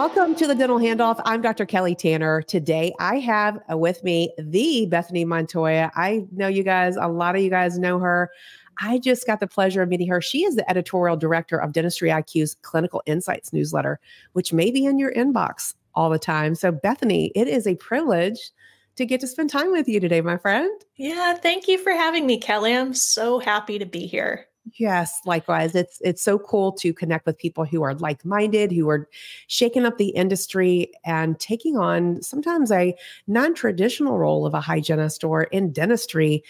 Welcome to the Dental Handoff. I'm Dr. Kelly Tanner. Today, I have with me the Bethany Montoya. I know you guys, a lot of you guys know her. I just got the pleasure of meeting her. She is the editorial director of Dentistry IQ's Clinical Insights newsletter, which may be in your inbox all the time. So, Bethany, it is a privilege to get to spend time with you today, my friend. Yeah, thank you for having me, Kelly. I'm so happy to be here. Yes, likewise. It's so cool to connect with people who are like-minded, who are shaking up the industry and taking on sometimes a non-traditional role of a hygienist or in dentistry,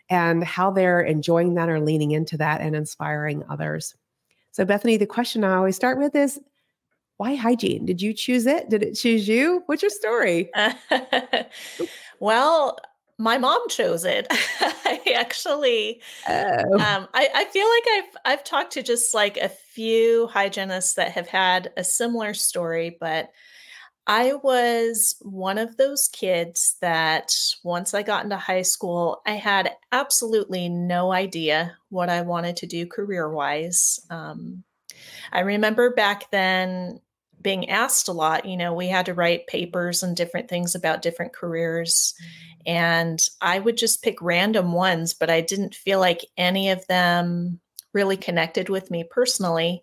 and how they're enjoying that or leaning into that and inspiring others. So, Bethany, the question I always start with is, why hygiene? Did you choose it? Did it choose you? What's your story? Well, my mom chose it. I actually, Oh, I feel like I've talked to just like a few hygienists that have had a similar story, but I was one of those kids that once I got into high school, I had absolutely no idea what I wanted to do career-wise. I remember back then being asked a lot, we had to write papers and different things about different careers. And I would just pick random ones, but I didn't feel like any of them really connected with me personally.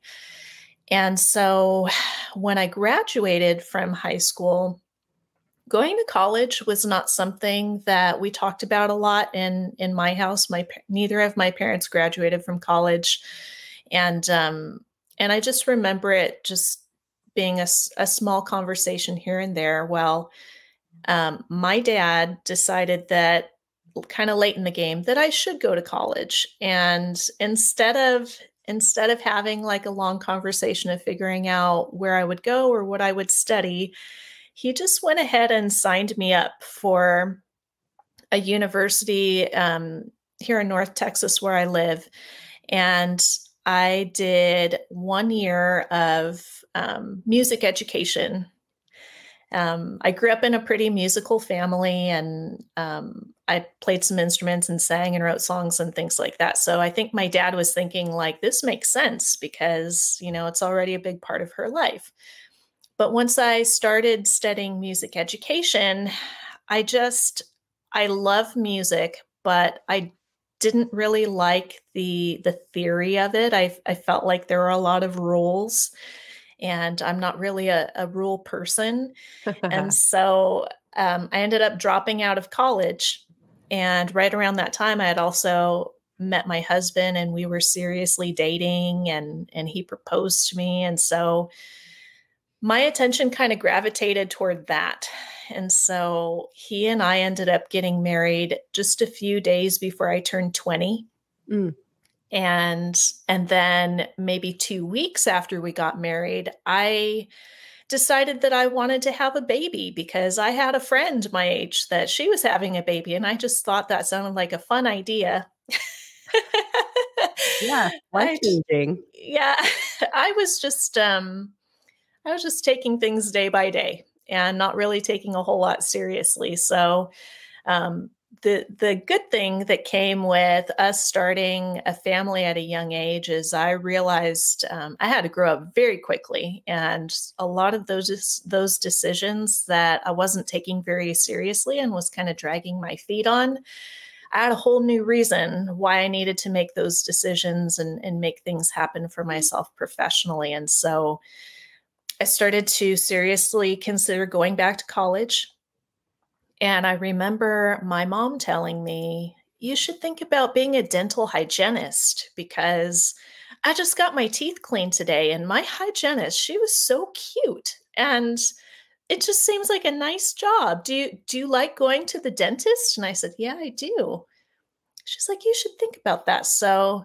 And so when I graduated from high school, going to college was not something that we talked about a lot in my house. Neither of my parents graduated from college, and I just remember it just being a small conversation here and there. Well, my dad decided that kind of late in the game that I should go to college, and instead of having like a long conversation of figuring out where I would go or what I would study, he just went ahead and signed me up for a university here in North Texas where I live. And I did 1 year of music education. I grew up in a pretty musical family, and I played some instruments and sang and wrote songs and things like that. So I think my dad was thinking like, this makes sense because, it's already a big part of her life. But once I started studying music education, I love music, but I didn't really like the theory of it. I felt like there were a lot of rules, and I'm not really a rule person. And so I ended up dropping out of college. And right around that time, I had also met my husband, and we were seriously dating, and he proposed to me. And so my attention kind of gravitated toward that. And so he and I ended up getting married just a few days before I turned 20. mm. And then maybe 2 weeks after we got married, I decided that I wanted to have a baby because I had a friend my age that she was having a baby, and I just thought that sounded like a fun idea. Yeah, life changing. Yeah, I was just taking things day by day and not really taking a whole lot seriously. So the good thing that came with us starting a family at a young age is I realized I had to grow up very quickly, and a lot of those decisions that I wasn't taking very seriously and was kind of dragging my feet on, I had a whole new reason why I needed to make those decisions and make things happen for myself professionally. And so I started to seriously consider going back to college. And I remember my mom telling me, you should think about being a dental hygienist, because I just got my teeth cleaned today, and my hygienist, she was so cute. And it just seems like a nice job. Do you like going to the dentist? And I said, yeah, I do. She's like, you should think about that. So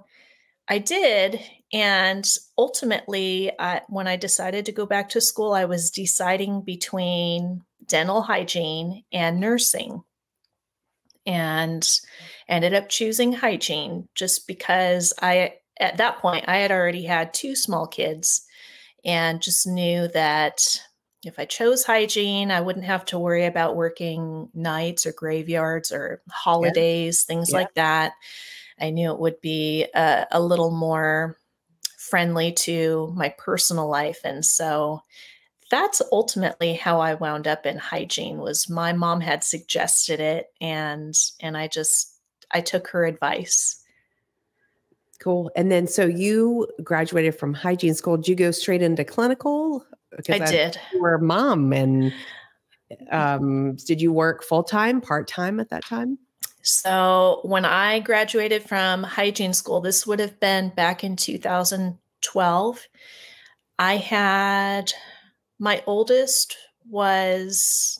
I did. And ultimately, when I decided to go back to school, I was deciding between dental hygiene and nursing, and ended up choosing hygiene just because at that point, I had already had 2 small kids, and just knew that if I chose hygiene, I wouldn't have to worry about working nights or graveyards or Yeah, holidays, things yeah. like that. I knew it would be a little more friendly to my personal life. And so that's ultimately how I wound up in hygiene. Was my mom had suggested it, and I took her advice. Cool. And then, so you graduated from hygiene school. Did you go straight into clinical? I Because did. you were a mom, and did you work full time, part time at that time? So when I graduated from hygiene school, this would have been back in 2012. I had my oldest was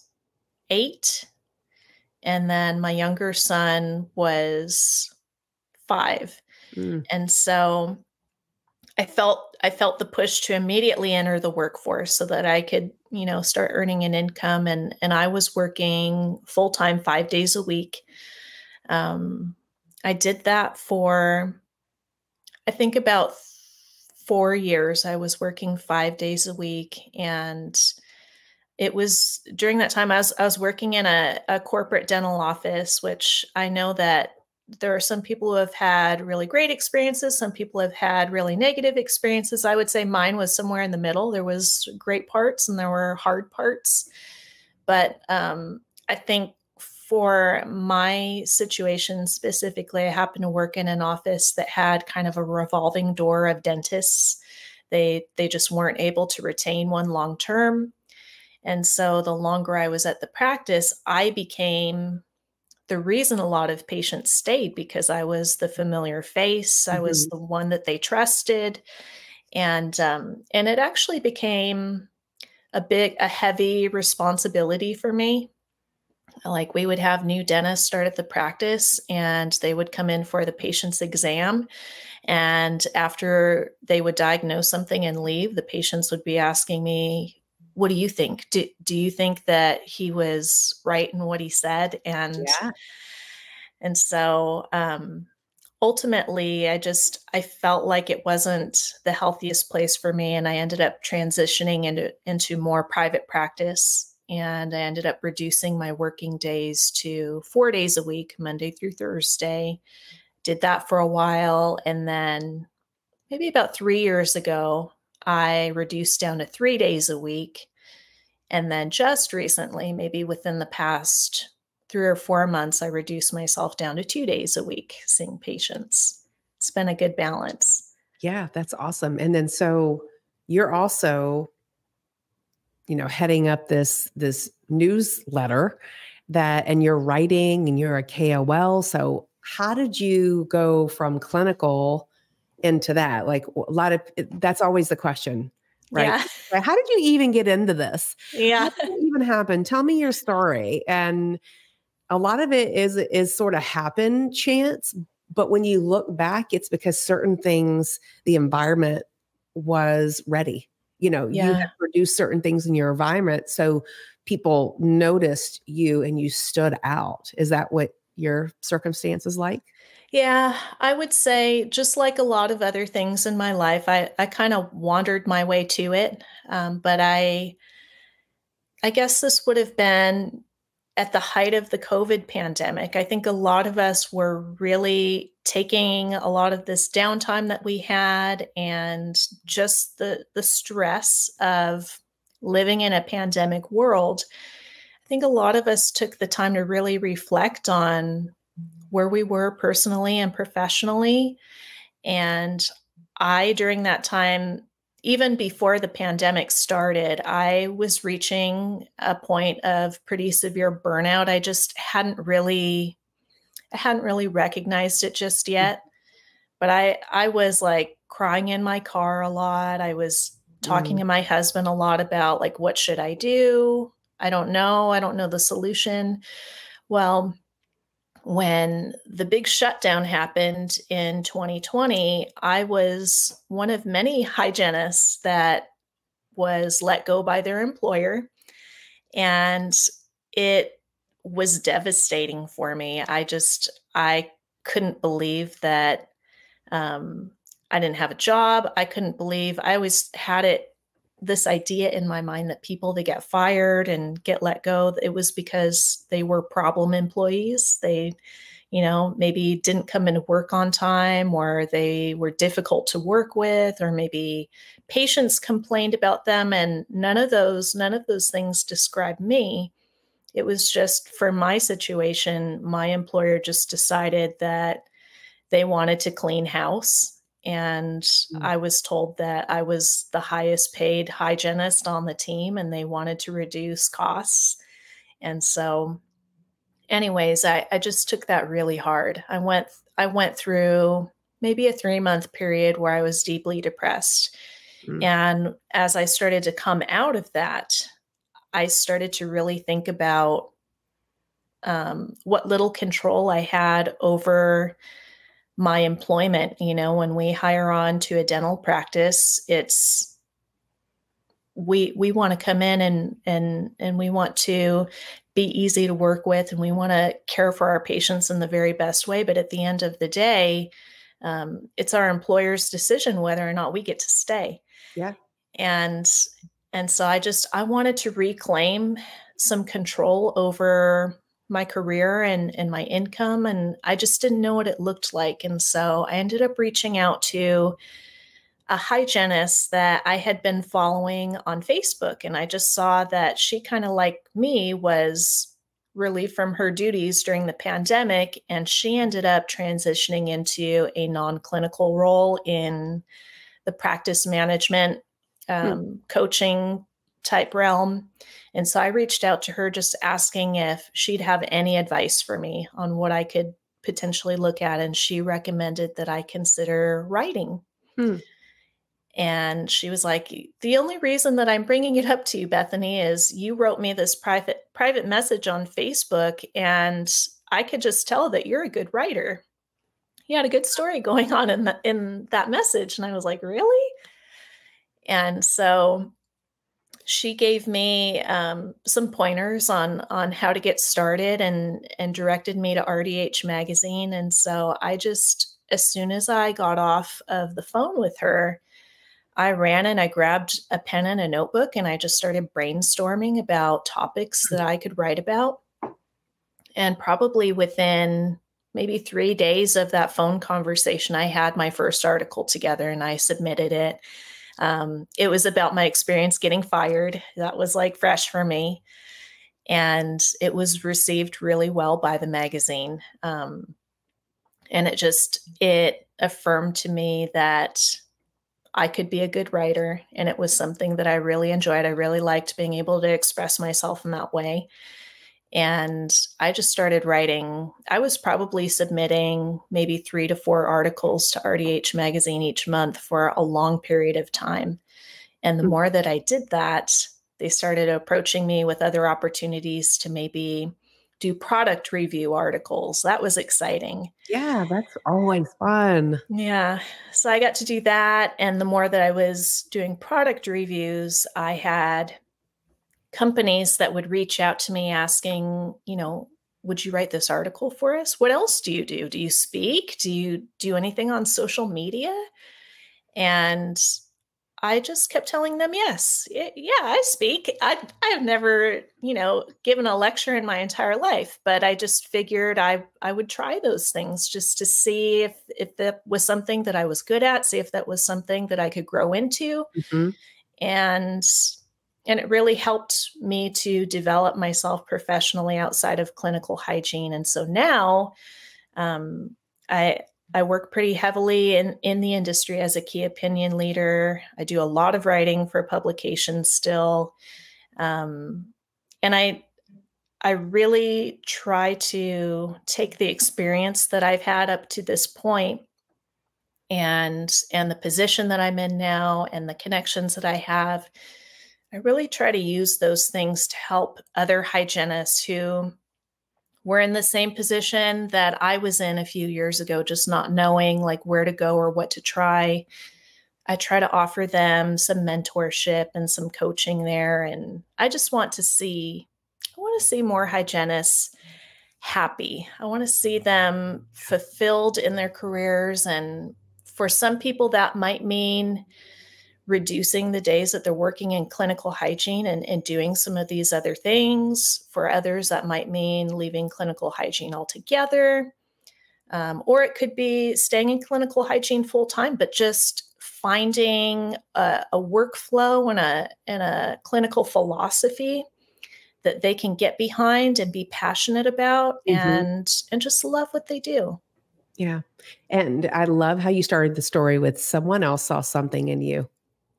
8, and then my younger son was 5. Mm. And so I felt the push to immediately enter the workforce so that I could, start earning an income, and I was working full-time 5 days a week. Um, I did that for, I think, about 4 years. I was working 5 days a week, and it was during that time I was working in a corporate dental office, which I know that there are some people who have had really great experiences. Some people have had really negative experiences. I would say mine was somewhere in the middle. There was great parts and there were hard parts. But I think for my situation specifically, I happened to work in an office that had kind of a revolving door of dentists. They just weren't able to retain one long term. And so the longer I was at the practice, I became the reason a lot of patients stayed, because I was the familiar face. I was Mhm. the one that they trusted. And it actually became a heavy responsibility for me. Like, we would have new dentists start at the practice, and they would come in for the patient's exam. And after they would diagnose something and leave, the patients would be asking me, what do you think? Do you think that he was right in what he said? Yeah. And so ultimately, I felt like it wasn't the healthiest place for me, and I ended up transitioning into more private practice. And I ended up reducing my working days to 4 days a week, Monday through Thursday. Did that for a while, and then maybe about 3 years ago, I reduced down to 3 days a week. And then just recently, maybe within the past 3 or 4 months, I reduced myself down to 2 days a week seeing patients. It's been a good balance. Yeah, that's awesome. And then, so you're also, heading up this newsletter that, and you're writing, and you're a KOL. So how did you go from clinical into that? Like, a lot of, that's always the question, right? Yeah. Like, how did you even get into this? How Yeah. did it even happen? Tell me your story. And a lot of it is sort of happen chance, but when you look back, it's because certain things, the environment was ready. You had Yeah. produced certain things in your environment, so people noticed you and you stood out. Is that what your circumstance is like? Yeah. I would say, just like a lot of other things in my life, I kind of wandered my way to it. But I guess this would have been at the height of the COVID pandemic. I think a lot of us were really taking a lot of this downtime that we had, and just the stress of living in a pandemic world. I think a lot of us took the time to really reflect on where we were personally and professionally. And during that time, even before the pandemic started, I was reaching a point of pretty severe burnout. I hadn't really recognized it just yet, but I was like crying in my car a lot. I was talking Mm. to my husband a lot about, like, what should I do? I don't know. I don't know the solution. Well, when the big shutdown happened in 2020, I was one of many hygienists that was let go by their employer. And it was devastating for me. I couldn't believe that um, I didn't have a job. I couldn't believe, I always had this idea in my mind that people that get fired and get let go, it was because they were problem employees. They maybe didn't come into work on time, or they were difficult to work with, or maybe patients complained about them. And none of those things describe me. It was just, for my situation, my employer just decided that they wanted to clean house. And I was told that I was the highest paid hygienist on the team, and they wanted to reduce costs. And so anyways, I just took that really hard. I went through maybe a 3-month period where I was deeply depressed. And as I started to come out of that, I started to really think about what little control I had over my employment. When we hire on to a dental practice, we want to come in and we want to be easy to work with, and we want to care for our patients in the very best way. But at the end of the day, it's our employer's decision whether or not we get to stay. Yeah. And so I wanted to reclaim some control over my career and my income. And I just didn't know what it looked like. And so I ended up reaching out to a hygienist that I had been following on Facebook. And I just saw that she, kind of like me, was relieved from her duties during the pandemic. And she ended up transitioning into a non-clinical role in the practice management, coaching type realm. And so I reached out to her just asking if she'd have any advice for me on what I could potentially look at. And she recommended that I consider writing. And she was like, the only reason that I'm bringing it up to you, Bethany, is you wrote me this private message on Facebook, and I could just tell that you're a good writer. You had a good story going on in that message. And I was like, really? And so she gave me some pointers on how to get started, and directed me to RDH Magazine. And so I just, as soon as I got off of the phone with her, I ran and I grabbed a pen and a notebook, and I just started brainstorming about topics that I could write about. And probably within maybe 3 days of that phone conversation, I had my first article together and I submitted it. It was about my experience getting fired. That was like fresh for me. And it was received really well by the magazine. And it affirmed to me that I could be a good writer. And it was something that I really enjoyed. I really liked being able to express myself in that way. And I just started writing. I was probably submitting maybe 3 to 4 articles to RDH Magazine each month for a long period of time. And the more that I did that, they started approaching me with other opportunities to maybe do product review articles. That was exciting. Yeah, that's always fun. Yeah. So I got to do that. And the more that I was doing product reviews, I had companies that would reach out to me asking, would you write this article for us? What else do you do? Do you speak? Do you do anything on social media? And I just kept telling them, yes, yeah, I speak. I have never, given a lecture in my entire life, but I just figured I would try those things just to see if that was something that I was good at, see if that was something that I could grow into. And it really helped me to develop myself professionally outside of clinical hygiene. And so now I work pretty heavily in the industry as a key opinion leader. I do a lot of writing for publications still. And I really try to take the experience that I've had up to this point and the position that I'm in now and the connections that I have. I really try to use those things to help other hygienists who were in the same position that I was in a few years ago, just not knowing like where to go or what to try. I try to offer them some mentorship and some coaching there. And I just want to see more hygienists happy. I want to see them fulfilled in their careers. And for some people that might mean reducing the days that they're working in clinical hygiene and doing some of these other things. For others, that might mean leaving clinical hygiene altogether. Or it could be staying in clinical hygiene full time, but just finding a workflow and a clinical philosophy that they can get behind and be passionate about, and just love what they do. Yeah. And I love how you started the story with someone else saw something in you.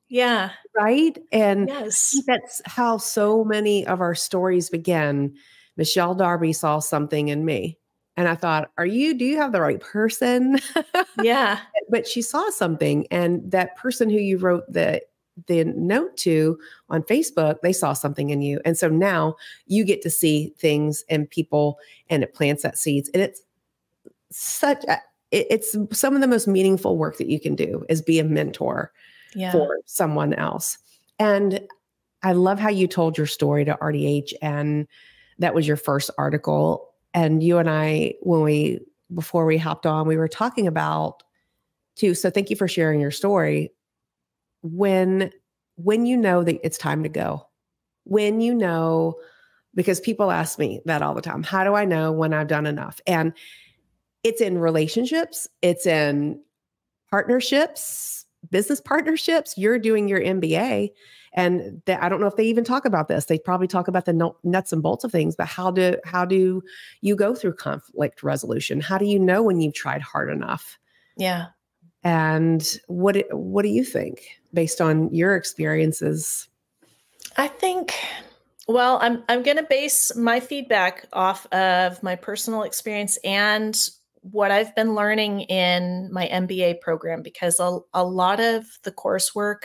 Yeah. Right. And I Yes. think that's how so many of our stories begin. Michelle Darby saw something in me. And I thought, do you have the right person? Yeah. But she saw something. And that person who you wrote the note to on Facebook, they saw something in you. And so now you get to see things and people, and it plants that seeds. And it's it's some of the most meaningful work that you can do is be a mentor for someone else. And I love how you told your story to RDH, and that was your first article. And you and I, before we hopped on, we were talking about too. So thank you for sharing your story. When you know that it's time to go, because people ask me that all the time, how do I know when I've done enough? And it's in relationships, it's in partnerships, business partnerships. You're doing your MBA, and I don't know if they even talk about this. They probably talk about the nuts and bolts of things, but how do you go through conflict resolution? How do you know when you've tried hard enough? Yeah. And what do you think based on your experiences? I think, well, I'm going to base my feedback off of my personal experience and what I've been learning in my MBA program, because a lot of the coursework,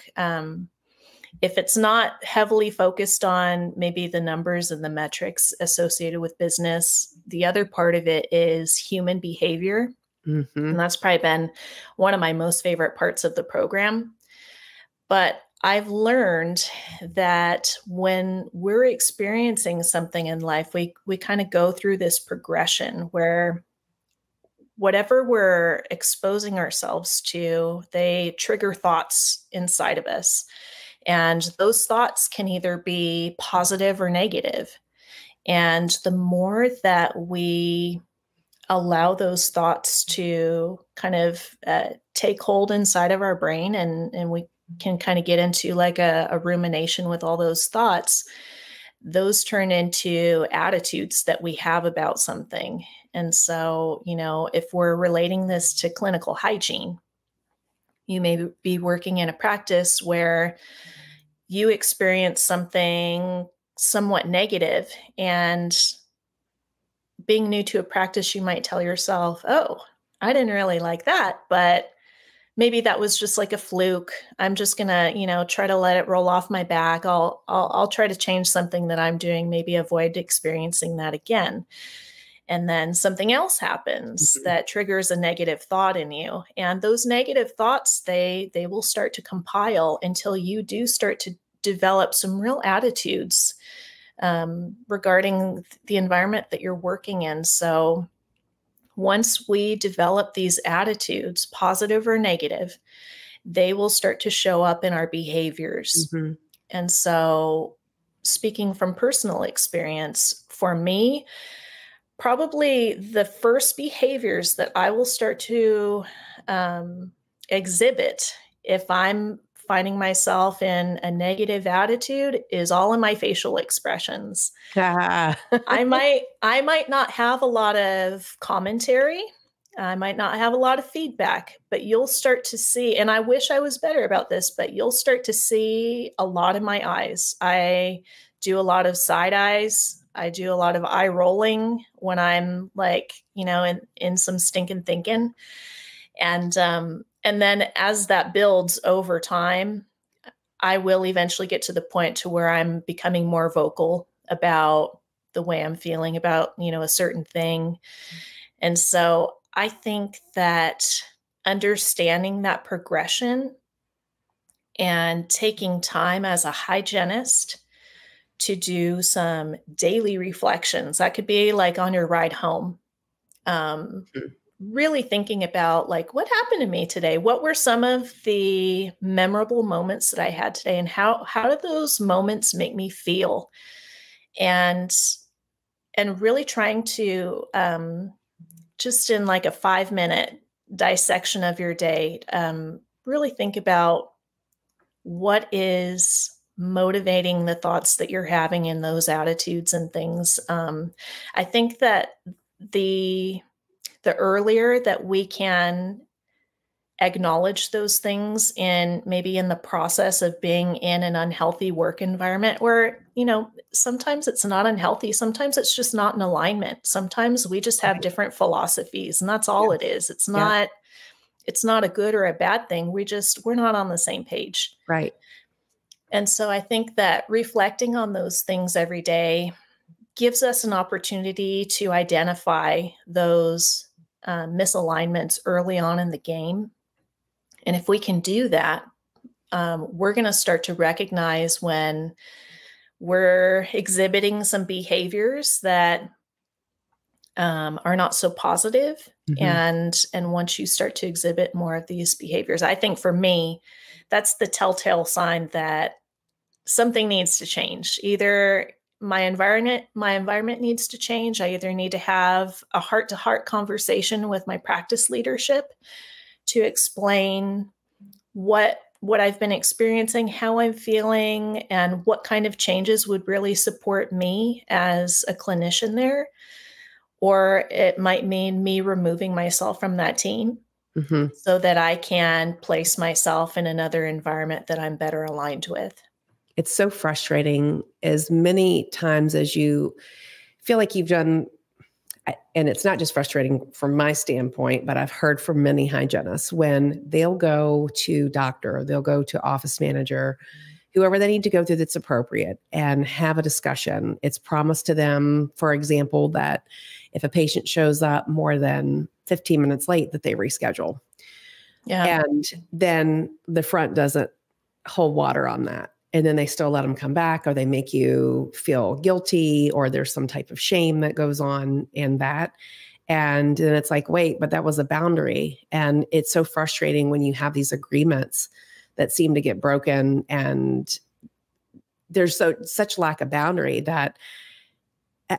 if it's not heavily focused on maybe the numbers and the metrics associated with business, the other part of it is human behavior. And that's probably been one of my most favorite parts of the program. But I've learned that when we're experiencing something in life, we kind of go through this progression where whatever we're exposing ourselves to, they trigger thoughts inside of us. And those thoughts can either be positive or negative. And the more that we allow those thoughts to kind of take hold inside of our brain, and we can kind of get into like a rumination with all those thoughts, those turn into attitudes that we have about something. And so, if we're relating this to clinical hygiene, you may be working in a practice where you experience something somewhat negative, and being new to a practice, you might tell yourself, oh, I didn't really like that, but maybe that was just like a fluke. I'm just going to, try to let it roll off my back. I'll try to change something that I'm doing, maybe avoid experiencing that again. And then something else happens that triggers a negative thought in you. And those negative thoughts, they will start to compile until you do start to develop some real attitudes regarding the environment that you're working in. So once we develop these attitudes, positive or negative, they will start to show up in our behaviors. And so, speaking from personal experience, for me, probably the first behaviors that I will start to exhibit if I'm finding myself in a negative attitude is all in my facial expressions. I might not have a lot of commentary. I might not have a lot of feedback, but you'll start to see, and I wish I was better about this, but you'll start to see a lot in my eyes. I do a lot of side eyes. I do a lot of eye rolling when I'm like, in some stinking thinking. And then as that builds over time, I will eventually get to the point to where I'm becoming more vocal about the way I'm feeling about, a certain thing. And so I think that understanding that progression and taking time as a hygienist to do some daily reflections, that could be like on your ride home. Really thinking about like, what happened to me today? What were some of the memorable moments that I had today? And how did those moments make me feel? And really trying to just in like a 5-minute dissection of your day, really think about what is motivating the thoughts that you're having in those attitudes and things. I think that the earlier that we can acknowledge those things in maybe in the process of being in an unhealthy work environment where, sometimes it's not unhealthy. Sometimes it's just not in alignment. Sometimes we just have different philosophies, and that's all it is. It's not a good or a bad thing. We're not on the same page. Right. And so I think that reflecting on those things every day gives us an opportunity to identify those misalignments early on in the game. And if we can do that, we're going to start to recognize when we're exhibiting some behaviors that are not so positive. And once you start to exhibit more of these behaviors, I think for me, that's the telltale sign that something needs to change. Either my environment needs to change. I either need to have a heart-to-heart conversation with my practice leadership to explain what I've been experiencing, how I'm feeling, and what kind of changes would really support me as a clinician there. Or it might mean me removing myself from that team so that I can place myself in another environment that I'm better aligned with. It's so frustrating as many times as you feel like you've done, and it's not just frustrating from my standpoint, but I've heard from many hygienists when they'll go to doctor, they'll go to office manager, whoever they need to go through that's appropriate, and have a discussion. It's promised to them, for example, that if a patient shows up more than 15 minutes late, that they reschedule. Yeah. And then the front doesn't hold water on that. And then they still let them come back, or they make you feel guilty, or there's some type of shame that goes on in that. And then it's like, wait, but that was a boundary. And it's so frustrating when you have these agreements that seem to get broken, and there's such lack of boundary that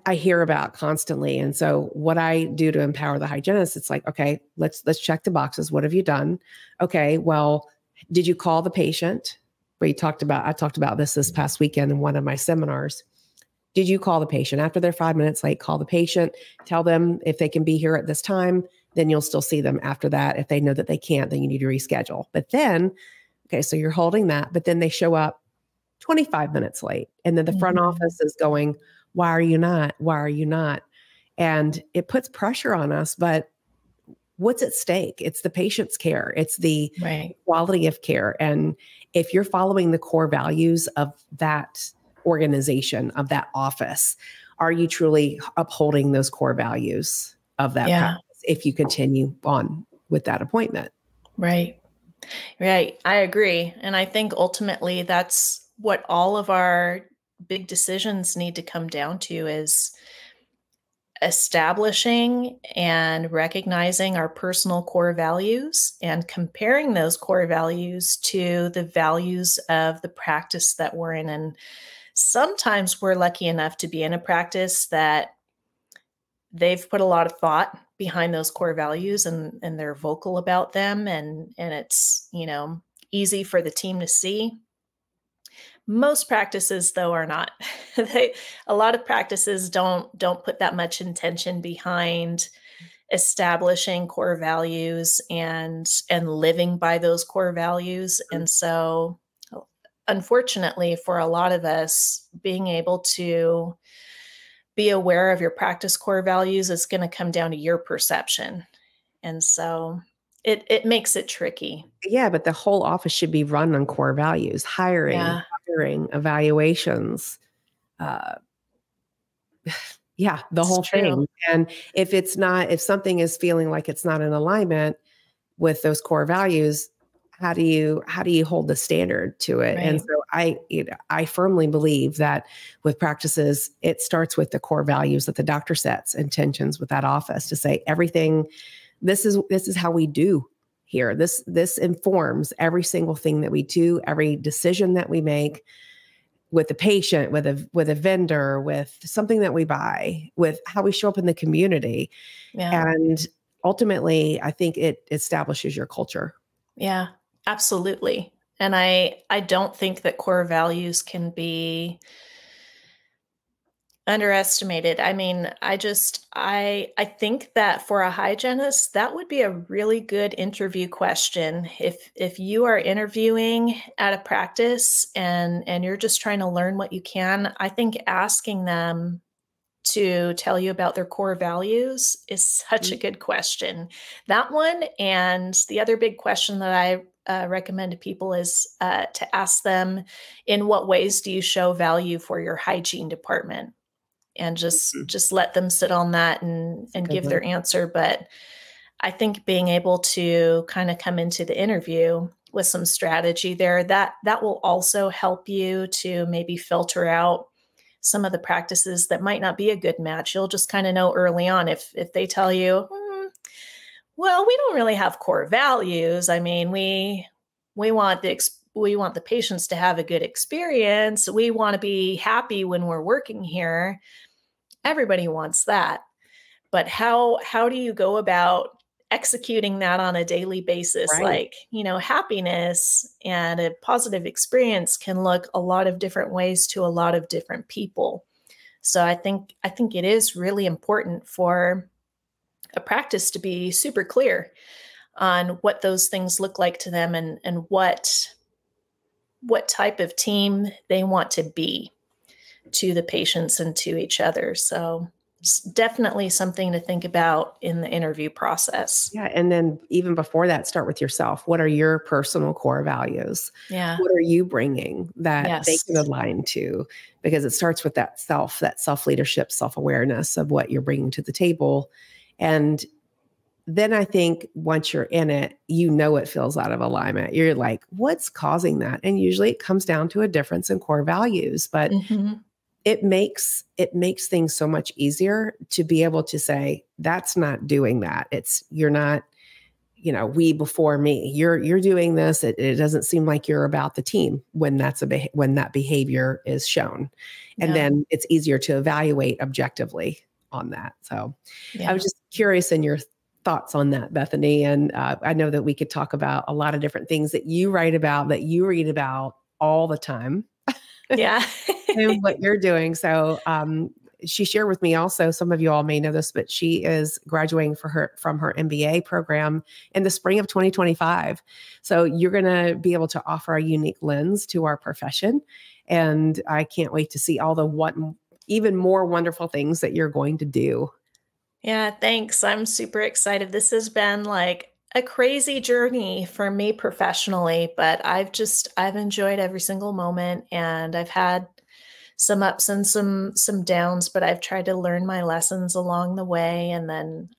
I hear about constantly. And so what I do to empower the hygienist, it's like, okay, let's check the boxes. What have you done? Okay, well, did you call the patient? I talked about this past weekend in one of my seminars. Did you call the patient after they're 5 minutes late? Call the patient, tell them if they can be here at this time, then you'll still see them after that. If they know that they can't, then you need to reschedule. But then, okay, so you're holding that, but then they show up 25 minutes late. And then the front office is going, why are you not? Why are you not? And it puts pressure on us, but what's at stake? It's the patient's care. It's the quality of care. And if you're following the core values of that organization, of that office, are you truly upholding those core values of that practice if you continue on with that appointment? Right. I agree. And I think ultimately that's what all of our big decisions need to come down to, is establishing and recognizing our personal core values and comparing those core values to the values of the practice that we're in. And sometimes we're lucky enough to be in a practice that they've put a lot of thought behind those core values, and they're vocal about them, and it's, easy for the team to see. Most practices, though, are not. A lot of practices don't put that much intention behind establishing core values and living by those core values. And so, unfortunately, for a lot of us, being able to be aware of your practice core values is going to come down to your perception. And so it makes it tricky. Yeah, but the whole office should be run on core values: hiring, evaluations, the whole thing. And if something is feeling like it's not in alignment with those core values, how do you hold the standard to it? Right. And so I firmly believe that with practices, it starts with the core values that the doctor sets intentions with that office to say everything. This is how we do here. This informs every single thing that we do, every decision that we make. with the patient, with a vendor, with something that we buy, with how we show up in the community. Yeah. And ultimately, I think it establishes your culture. Yeah, absolutely. And I don't think that core values can be underestimated. I mean, I think that for a hygienist, that would be a really good interview question. If you are interviewing at a practice and you're just trying to learn what you can, I think asking them to tell you about their core values is such a good question. That one, and the other big question that I recommend to people is to ask them, in what ways do you show value for your hygiene department? And just let them sit on that and give their answer. But I think being able to kind of come into the interview with some strategy there, that will also help you to maybe filter out some of the practices that might not be a good match. You'll just kind of know early on if they tell you, well, we don't really have core values. I mean, we want the patients to have a good experience. We want to be happy when we're working here. Everybody wants that. But how do you go about executing that on a daily basis? Right. Like, happiness and a positive experience can look a lot of different ways to a lot of different people. So I think it is really important for a practice to be super clear on what those things look like to them and what type of team they want to be to the patients and to each other. So it's definitely something to think about in the interview process. Yeah. And then even before that, start with yourself. What are your personal core values? Yeah. What are you bringing that they can align to? Because it starts with that self-leadership, self-awareness of what you're bringing to the table. And then I think once you're in it, it feels out of alignment. You're like, what's causing that? And usually it comes down to a difference in core values, but it makes things so much easier to be able to say, that's not doing that. You're not, we before me, you're doing this. It doesn't seem like you're about the team when when that behavior is shown. And then it's easier to evaluate objectively on that. So I was just curious in your thoughts on that, Bethany. And I know that we could talk about a lot of different things that you write about, that you read about all the time. Yeah. And what you're doing. So she shared with me also, some of you all may know this, but she is graduating from her MBA program in the spring of 2025. So you're going to be able to offer a unique lens to our profession. And I can't wait to see all the even more wonderful things that you're going to do. Yeah, thanks. I'm super excited. This has been like a crazy journey for me professionally, but I've enjoyed every single moment, and I've had some ups and some downs, but I've tried to learn my lessons along the way. And then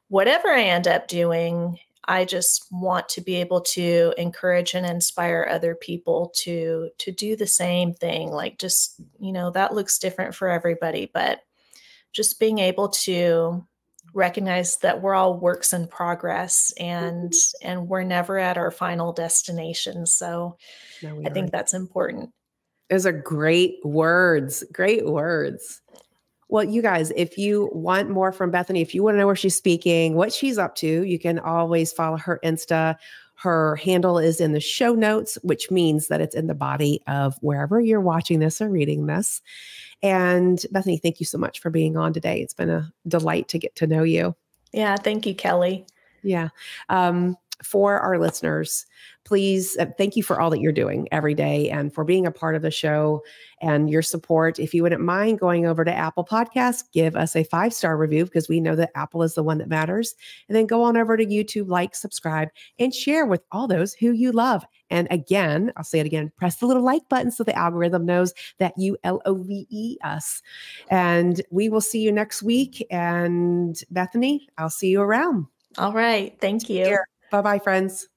whatever I end up doing, I just want to be able to encourage and inspire other people to do the same thing. Like, just, that looks different for everybody, but just being able to recognize that we're all works in progress, and we're never at our final destination. So I think that's important. Those are great words. Great words. Well, you guys, if you want more from Bethany, if you want to know where she's speaking, what she's up to, you can always follow her Insta. Her handle is in the show notes, which means that it's in the body of wherever you're watching this or reading this. And Bethany, thank you so much for being on today. It's been a delight to get to know you. Yeah. Thank you, Kelly. Yeah. For our listeners, please, thank you for all that you're doing every day and for being a part of the show and your support. If you wouldn't mind going over to Apple Podcasts, give us a 5-star review, because we know that Apple is the one that matters. And then go on over to YouTube, like, subscribe, and share with all those who you love. And again, I'll say it again, press the little like button so the algorithm knows that you love us. And we will see you next week. And Bethany, I'll see you around. All right. Thank you. Bye-bye, friends.